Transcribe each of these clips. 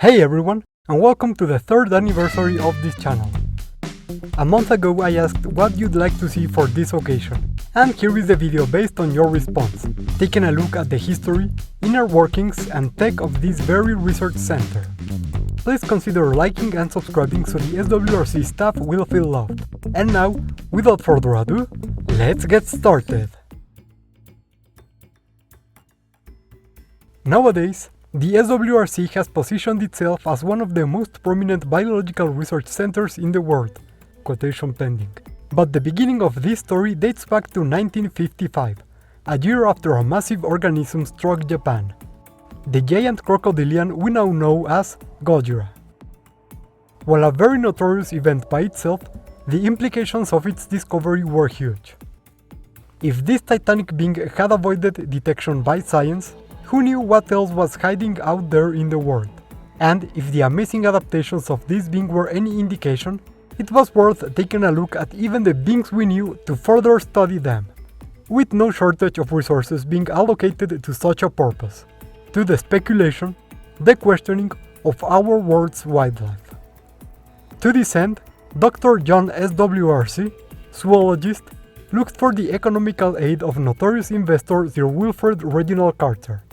Hey everyone, and welcome to the 3rd anniversary of this channel. A month ago I asked what you'd like to see for this occasion, and here is the video based on your response, taking a look at the history, inner workings and tech of this very research center. Please consider liking and subscribing so the SWRC staff will feel loved. And now, without further ado, let's get started! Nowadays, the SWRC has positioned itself as one of the most prominent biological research centers in the world, quotation pending. But the beginning of this story dates back to 1955, a year after a massive organism struck Japan, the giant crocodilian we now know as Gojira. While a very notorious event by itself, the implications of its discovery were huge. If this titanic being had avoided detection by science, who knew what else was hiding out there in the world? And if the amazing adaptations of this being were any indication, it was worth taking a look at even the beings we knew to further study them, with no shortage of resources being allocated to such a purpose, to the speculation, the questioning of our world's wildlife. To this end, Dr. John SWRC, zoologist, looked for the economical aid of notorious investor Sir Wilfred Reginald Carter,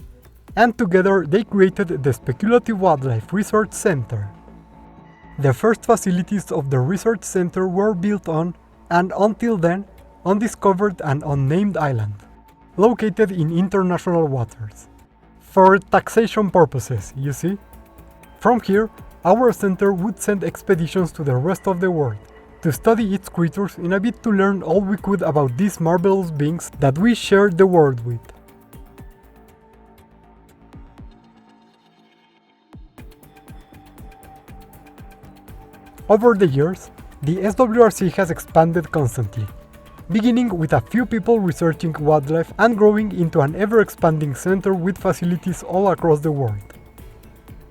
and together they created the Speculative Wildlife Research Center. The first facilities of the research center were built on, and until then, undiscovered and unnamed island, located in international waters. For taxation purposes, you see. From here, our center would send expeditions to the rest of the world, to study its creatures in a bit to learn all we could about these marvelous beings that we share the world with. Over the years, the SWRC has expanded constantly, beginning with a few people researching wildlife and growing into an ever-expanding center with facilities all across the world.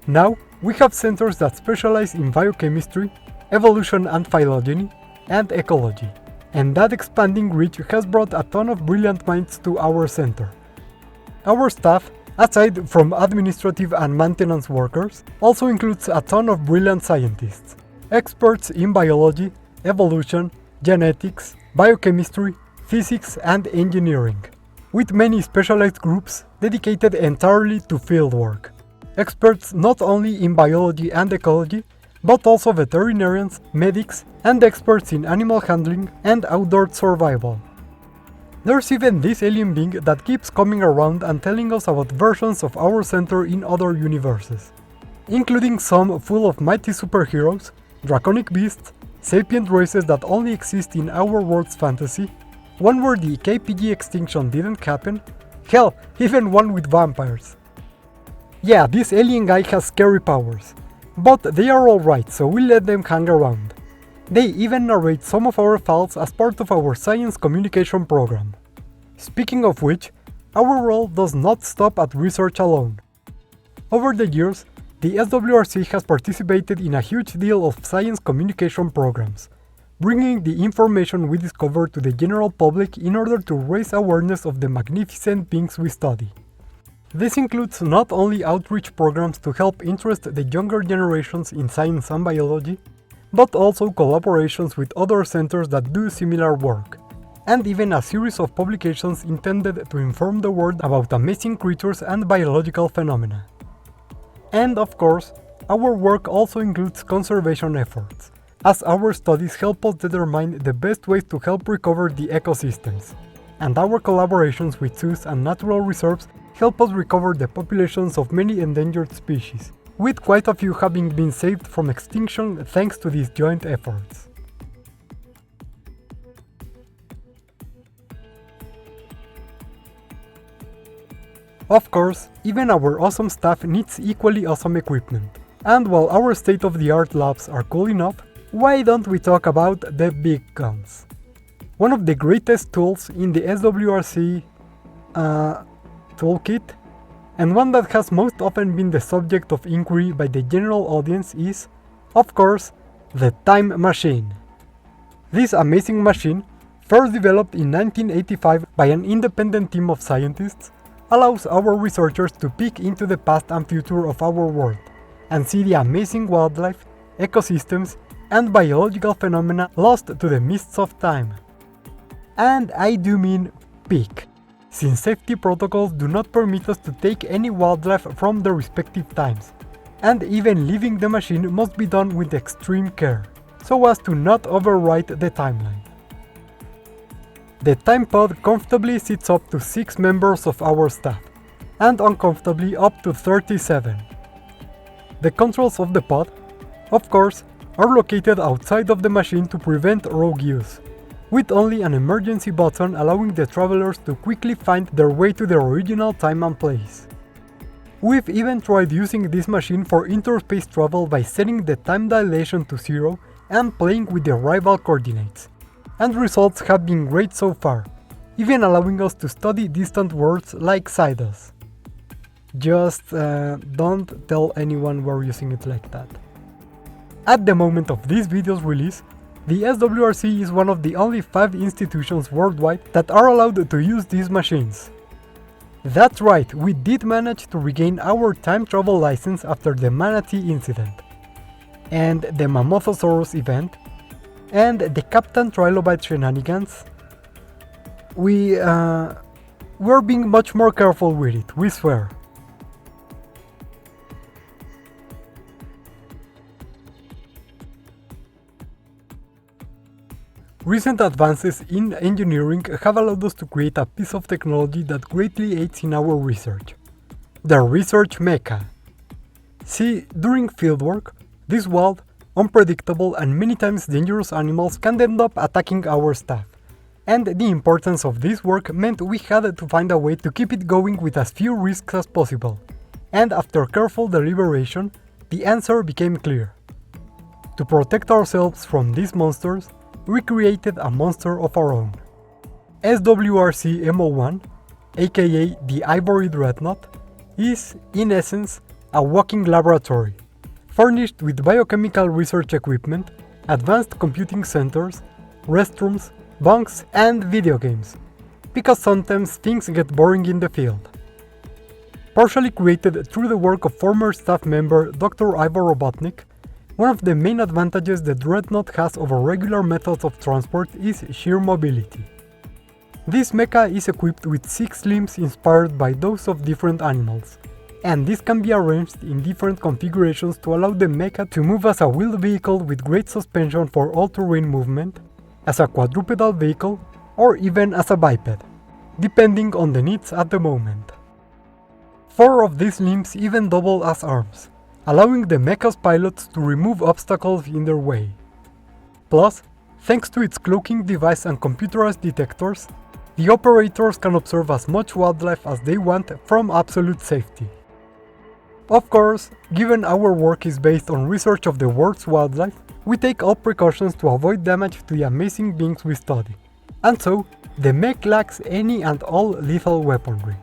Now, we have centers that specialize in biochemistry, evolution and phylogeny, and ecology, and that expanding reach has brought a ton of brilliant minds to our center. Our staff, aside from administrative and maintenance workers, also includes a ton of brilliant scientists, experts in biology, evolution, genetics, biochemistry, physics and engineering, with many specialized groups dedicated entirely to fieldwork. Experts not only in biology and ecology, but also veterinarians, medics, and experts in animal handling and outdoor survival. There's even this alien being that keeps coming around and telling us about versions of our center in other universes, including some full of mighty superheroes, draconic beasts, sapient races that only exist in our world's fantasy, one where the KPG extinction didn't happen, hell, even one with vampires. Yeah, this alien guy has scary powers, but they are alright, so we'll let them hang around. They even narrate some of our files as part of our science communication program. Speaking of which, our role does not stop at research alone. Over the years, the SWRC has participated in a huge deal of science communication programs, bringing the information we discover to the general public in order to raise awareness of the magnificent beings we study. This includes not only outreach programs to help interest the younger generations in science and biology, but also collaborations with other centers that do similar work, and even a series of publications intended to inform the world about amazing creatures and biological phenomena. And of course, our work also includes conservation efforts, as our studies help us determine the best ways to help recover the ecosystems, and our collaborations with zoos and natural reserves help us recover the populations of many endangered species, with quite a few having been saved from extinction thanks to these joint efforts. Of course, even our awesome staff needs equally awesome equipment, and while our state-of-the-art labs are cool enough, why don't we talk about the big guns? One of the greatest tools in the SWRC toolkit, and one that has most often been the subject of inquiry by the general audience is, of course, the time machine. This amazing machine, first developed in 1985 by an independent team of scientists, allows our researchers to peek into the past and future of our world, and see the amazing wildlife, ecosystems, and biological phenomena lost to the mists of time. And I do mean peak, since safety protocols do not permit us to take any wildlife from their respective times, and even leaving the machine must be done with extreme care, so as to not overwrite the timeline. The time pod comfortably sits up to 6 members of our staff, and uncomfortably up to 37. The controls of the pod, of course, are located outside of the machine to prevent rogue use, with only an emergency button allowing the travelers to quickly find their way to the original time and place. We've even tried using this machine for interspace travel by setting the time dilation to 0 and playing with the arrival coordinates, and results have been great so far, even allowing us to study distant worlds like Sidus. Just don't tell anyone we're using it like that. At the moment of this video's release, the SWRC is one of the only 5 institutions worldwide that are allowed to use these machines. That's right, we did manage to regain our time travel license after the Manatee incident, and the Mammothesaurus event, and the Captain Trilobite shenanigans. We're being much more careful with it, we swear. Recent advances in engineering have allowed us to create a piece of technology that greatly aids in our research. The Research Mecha. See, during fieldwork, these wild, unpredictable and many times dangerous animals can end up attacking our staff, and the importance of this work meant we had to find a way to keep it going with as few risks as possible, and after careful deliberation, the answer became clear. To protect ourselves from these monsters, we created a monster of our own. SWRC MO1, aka the Ivory Dreadnought, is, in essence, a walking laboratory, furnished with biochemical research equipment, advanced computing centers, restrooms, bunks, and video games, because sometimes things get boring in the field. Partially created through the work of former staff member Dr. Ivor Robotnik, one of the main advantages the Dreadnought has over regular methods of transport is sheer mobility. This mecha is equipped with 6 limbs inspired by those of different animals, and this can be arranged in different configurations to allow the mecha to move as a wheeled vehicle with great suspension for all-terrain movement, as a quadrupedal vehicle, or even as a biped, depending on the needs at the moment. 4 of these limbs even double as arms, allowing the mecha's pilots to remove obstacles in their way. Plus, thanks to its cloaking device and computerized detectors, the operators can observe as much wildlife as they want from absolute safety. Of course, given our work is based on research of the world's wildlife, we take all precautions to avoid damage to the amazing beings we study, and so the mech lacks any and all lethal weaponry.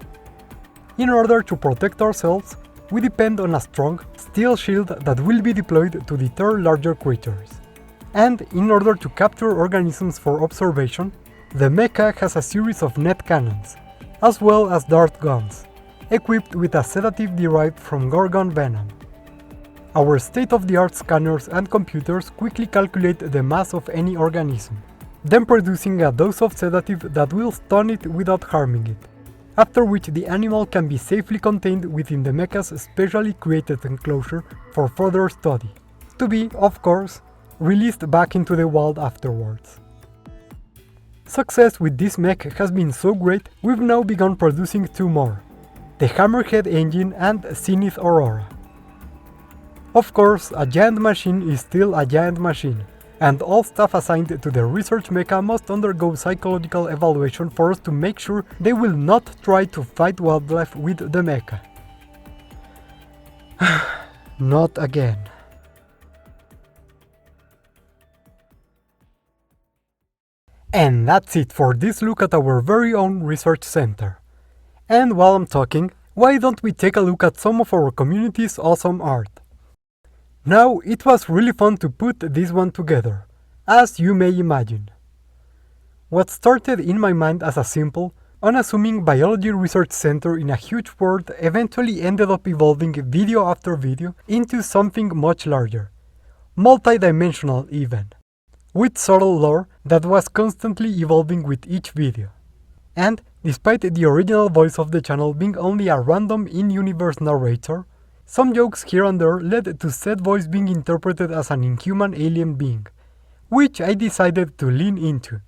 In order to protect ourselves, we depend on a strong, steel shield that will be deployed to deter larger creatures. And in order to capture organisms for observation, the mecha has a series of net cannons, as well as dart guns, equipped with a sedative derived from gorgon venom. Our state-of-the-art scanners and computers quickly calculate the mass of any organism, then producing a dose of sedative that will stun it without harming it, after which the animal can be safely contained within the mecha's specially created enclosure for further study, to be, of course, released back into the wild afterwards. Success with this mech has been so great, we've now begun producing 2 more, the Hammerhead engine and Zenith Aurora. Of course, a giant machine is still a giant machine, and all staff assigned to the research mecha must undergo psychological evaluation for us to make sure they will not try to fight wildlife with the mecha. Not again. And that's it for this look at our very own research center. And while I'm talking, why don't we take a look at some of our community's awesome art? Now, it was really fun to put this one together, as you may imagine. What started in my mind as a simple, Unassuming biology research center in a huge world eventually ended up evolving video after video into something much larger, multi-dimensional even, with subtle lore that was constantly evolving with each video. And, despite the original voice of the channel being only a random in-universe narrator, some jokes here and there led to said voice being interpreted as an inhuman alien being, which I decided to lean into.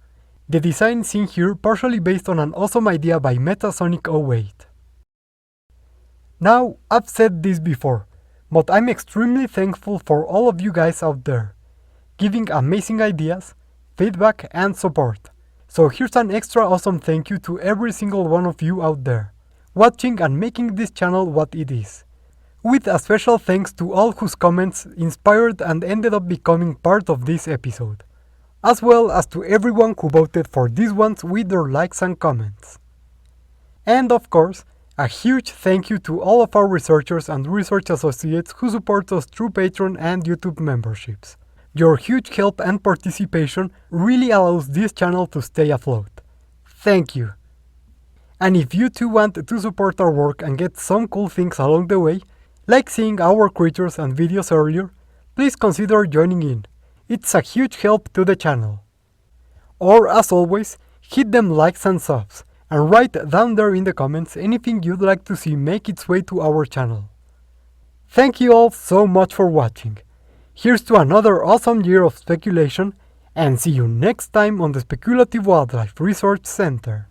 The design seen here partially based on an awesome idea by Metasonic08. Now, I've said this before, but I'm extremely thankful for all of you guys out there, giving amazing ideas, feedback, and support. So here's an extra awesome thank you to every single one of you out there, watching and making this channel what it is. With a special thanks to all whose comments inspired and ended up becoming part of this episode, as well as to everyone who voted for these ones with their likes and comments. And of course, a huge thank you to all of our researchers and research associates who support us through Patreon and YouTube memberships. Your huge help and participation really allows this channel to stay afloat. Thank you! And if you too want to support our work and get some cool things along the way, like seeing our creatures and videos earlier, please consider joining in. It's a huge help to the channel. Or as always, hit them likes and subs, and write down there in the comments anything you'd like to see make its way to our channel. Thank you all so much for watching. Here's to another awesome year of speculation, and see you next time on the Speculative Wildlife Research Center.